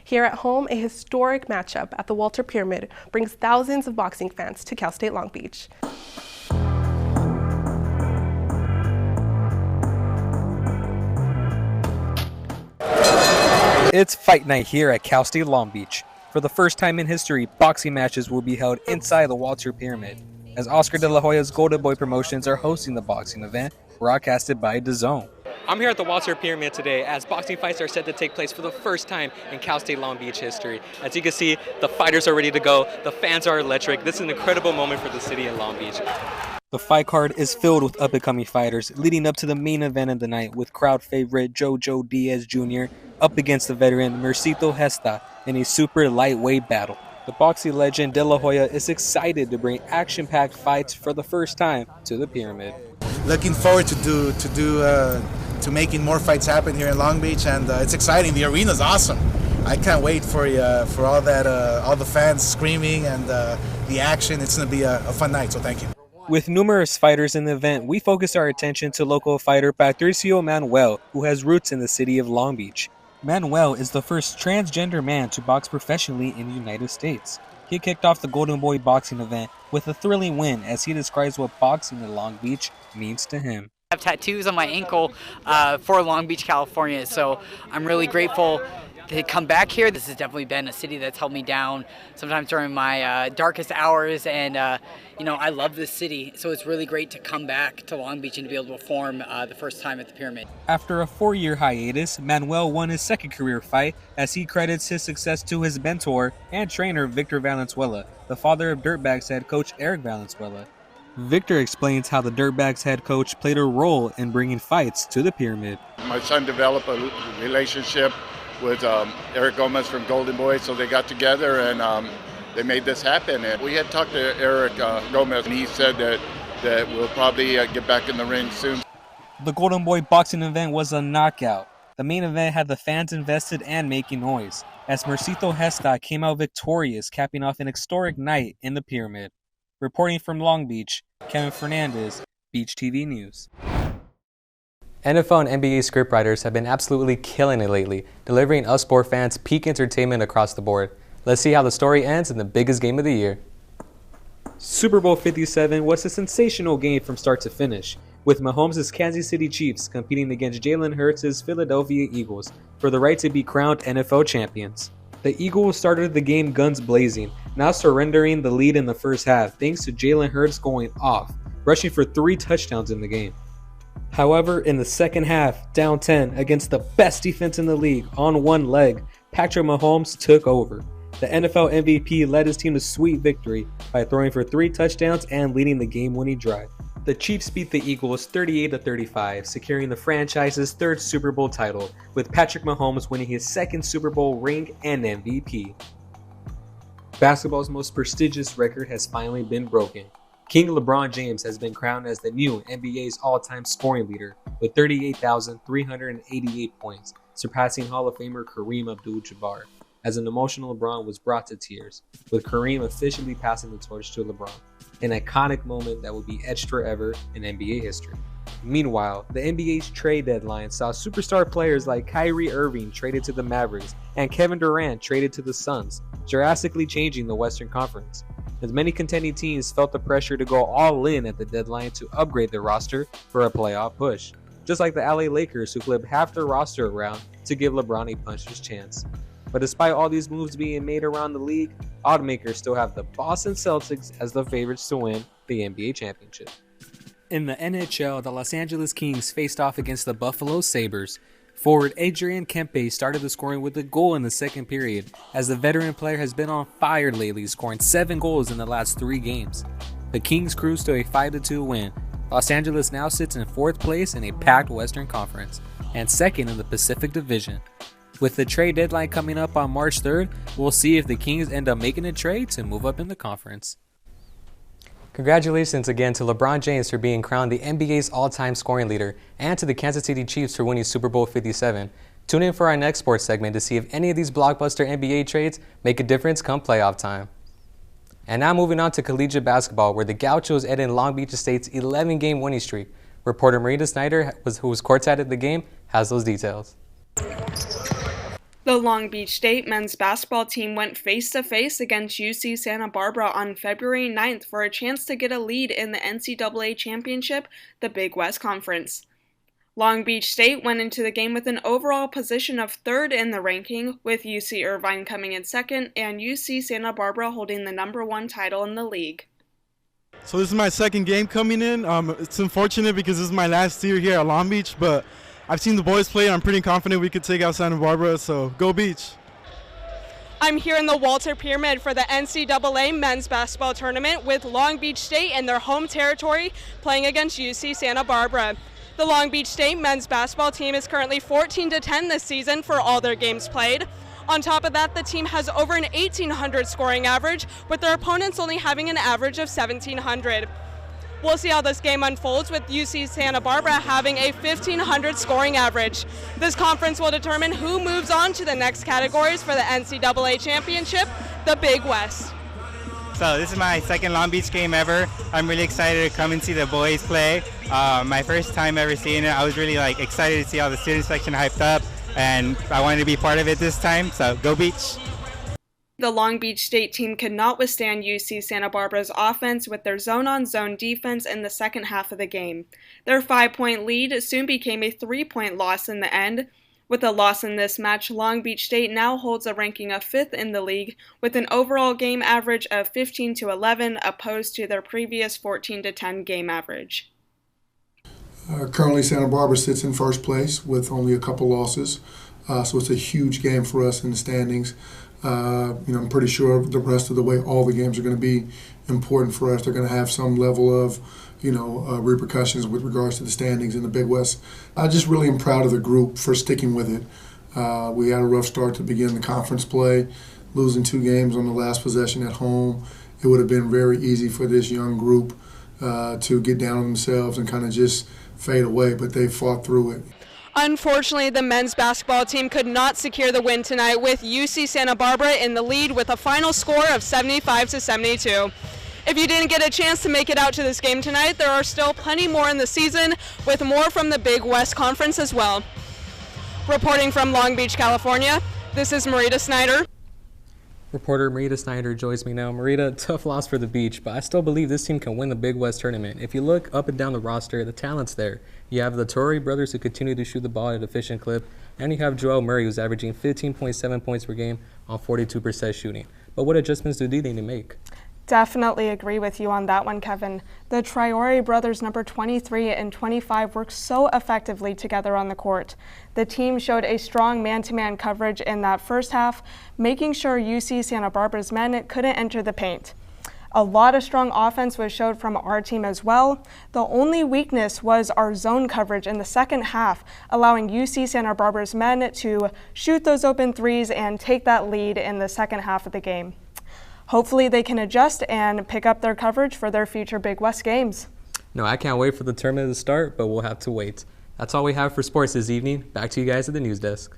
Here at home, a historic matchup at the Walter Pyramid brings thousands of boxing fans to Cal State Long Beach. It's fight night here at Cal State Long Beach. For the first time in history, boxing matches will be held inside the Walter Pyramid, as Oscar de la Hoya's Golden Boy Promotions are hosting the boxing event, broadcasted by DAZN. I'm here at the Walter Pyramid today as boxing fights are set to take place for the first time in Cal State Long Beach history. As you can see, the fighters are ready to go, the fans are electric. This is an incredible moment for the city of Long Beach. The fight card is filled with up-and-coming fighters leading up to the main event of the night, with crowd favorite Jojo Diaz Jr. up against the veteran Mercito Gesta in a super lightweight battle. The boxing legend De La Hoya is excited to bring action-packed fights for the first time to the Pyramid. Looking forward to making more fights happen here in Long Beach, and it's exciting. The arena's awesome. I can't wait for all the fans screaming and the action. It's going to be a fun night, so thank you. With numerous fighters in the event, we focus our attention to local fighter Patricio Manuel, who has roots in the city of Long Beach. Manuel is the first transgender man to box professionally in the United States. He kicked off the Golden Boy boxing event with a thrilling win, as he describes what boxing in Long Beach means to him. I have tattoos on my ankle for Long Beach, California, so I'm really grateful to come back here. This has definitely been a city that's held me down sometimes during my darkest hours, and I love this city, so it's really great to come back to Long Beach and to be able to perform the first time at the Pyramid. After a 4-year hiatus, Manuel won his second career fight, as he credits his success to his mentor and trainer Victor Valenzuela, the father of Dirtbags head coach Eric Valenzuela. Victor explains how the Dirtbags head coach played a role in bringing fights to the Pyramid. My son developed a relationship with Eric Gomez from Golden Boy, so they got together and they made this happen. And we had talked to Eric Gomez, and he said that we'll probably get back in the ring soon. The Golden Boy boxing event was a knockout. The main event had the fans invested and making noise, as Mercito Gesta came out victorious, capping off an historic night in the Pyramid. Reporting from Long Beach, Kevin Fernandez, Beach TV News. NFL and NBA scriptwriters have been absolutely killing it lately, delivering us sport fans peak entertainment across the board. Let's see how the story ends in the biggest game of the year. Super Bowl 57 was a sensational game from start to finish, with Mahomes' Kansas City Chiefs competing against Jalen Hurts' Philadelphia Eagles for the right to be crowned NFL champions. The Eagles started the game guns blazing, not surrendering the lead in the first half thanks to Jalen Hurts going off, rushing for 3 touchdowns in the game. However, in the second half, down 10 against the best defense in the league on one leg, Patrick Mahomes took over. The NFL MVP led his team to sweet victory by throwing for 3 touchdowns and leading the game-winning drive. The Chiefs beat the Eagles 38-35, securing the franchise's 3rd Super Bowl title, with Patrick Mahomes winning his 2nd Super Bowl ring and MVP. Basketball's most prestigious record has finally been broken. King LeBron James has been crowned as the new NBA's all-time scoring leader with 38,388 points, surpassing Hall of Famer Kareem Abdul-Jabbar, as an emotional LeBron was brought to tears, with Kareem officially passing the torch to LeBron, an iconic moment that will be etched forever in NBA history. Meanwhile, the NBA's trade deadline saw superstar players like Kyrie Irving traded to the Mavericks and Kevin Durant traded to the Suns, drastically changing the Western Conference, as many contending teams felt the pressure to go all in at the deadline to upgrade their roster for a playoff push, just like the LA Lakers, who flipped half their roster around to give LeBron a puncher's chance. But despite all these moves being made around the league, oddmakers still have the Boston Celtics as the favorites to win the NBA championship. In the NHL, the Los Angeles Kings faced off against the Buffalo Sabres. Forward Adrian Kempe started the scoring with a goal in the second period, as the veteran player has been on fire lately, scoring 7 goals in the last 3 games. The Kings cruised to a 5-2 win. Los Angeles now sits in 4th place in a packed Western Conference, and 2nd in the Pacific Division. With the trade deadline coming up on March 3rd, we'll see if the Kings end up making a trade to move up in the conference. Congratulations again to LeBron James for being crowned the NBA's all-time scoring leader, and to the Kansas City Chiefs for winning Super Bowl 57. Tune in for our next sports segment to see if any of these blockbuster NBA trades make a difference come playoff time. And now moving on to collegiate basketball, where the Gauchos ended Long Beach State's 11-game winning streak. Reporter Marita Snyder, who was courtside at the game, has those details. The Long Beach State men's basketball team went face-to-face against UC Santa Barbara on February 9th for a chance to get a lead in the NCAA championship, the Big West Conference. Long Beach State went into the game with an overall position of third in the ranking, with UC Irvine coming in second and UC Santa Barbara holding the #1 title in the league. So this is my second game coming in. It's unfortunate because this is my last year here at Long Beach, but I've seen the boys play and I'm pretty confident we could take out Santa Barbara, so go Beach. I'm here in the Walter Pyramid for the NCAA men's basketball tournament with Long Beach State in their home territory playing against UC Santa Barbara. The Long Beach State men's basketball team is currently 14-10 this season for all their games played. On top of that, the team has over an 1,800 scoring average, with their opponents only having an average of 1,700. We'll see how this game unfolds, with UC Santa Barbara having a 1,500 scoring average. This conference will determine who moves on to the next categories for the NCAA championship, the Big West. So this is my second Long Beach game ever. I'm really excited to come and see the boys play. My first time ever seeing it. I was really excited to see all the student section hyped up, and I wanted to be part of it this time, so go Beach. The Long Beach State team could not withstand UC Santa Barbara's offense with their zone-on-zone defense in the second half of the game. Their 5-point lead soon became a 3-point loss in the end. With a loss in this match, Long Beach State now holds a ranking of 5th in the league with an overall game average of 15-11 opposed to their previous 14-10 game average. Currently, Santa Barbara sits in first place with only a couple losses, so it's a huge game for us in the standings. I'm pretty sure the rest of the way all the games are going to be important for us. They're going to have some level of, repercussions with regards to the standings in the Big West. I just really am proud of the group for sticking with it. We had a rough start to begin the conference play, losing 2 games on the last possession at home. It would have been very easy for this young group to get down on themselves and kind of just fade away, but they fought through it. Unfortunately, the men's basketball team could not secure the win tonight, with UC Santa Barbara in the lead with a final score of 75-72. If you didn't get a chance to make it out to this game tonight, there are still plenty more in the season, with more from the Big West Conference as well. Reporting from Long Beach, California, this is Marita Snyder. Reporter Marita Snyder joins me now. Marita, tough loss for the Beach, but I still believe this team can win the Big West tournament. If you look up and down the roster, the talent's there. You have the Torrey brothers who continue to shoot the ball at an efficient clip, and you have Joel Murray who's averaging 15.7 points per game on 42% shooting. But what adjustments do they need to make? Definitely agree with you on that one, Kevin. The Traore brothers, number 23 and 25, worked so effectively together on the court. The team showed a strong man-to-man coverage in that first half, making sure UC Santa Barbara's men couldn't enter the paint. A lot of strong offense was showed from our team as well. The only weakness was our zone coverage in the second half, allowing UC Santa Barbara's men to shoot those open threes and take that lead in the second half of the game. Hopefully they can adjust and pick up their coverage for their future Big West games. No, I can't wait for the tournament to start, but we'll have to wait. That's all we have for sports this evening. Back to you guys at the news desk.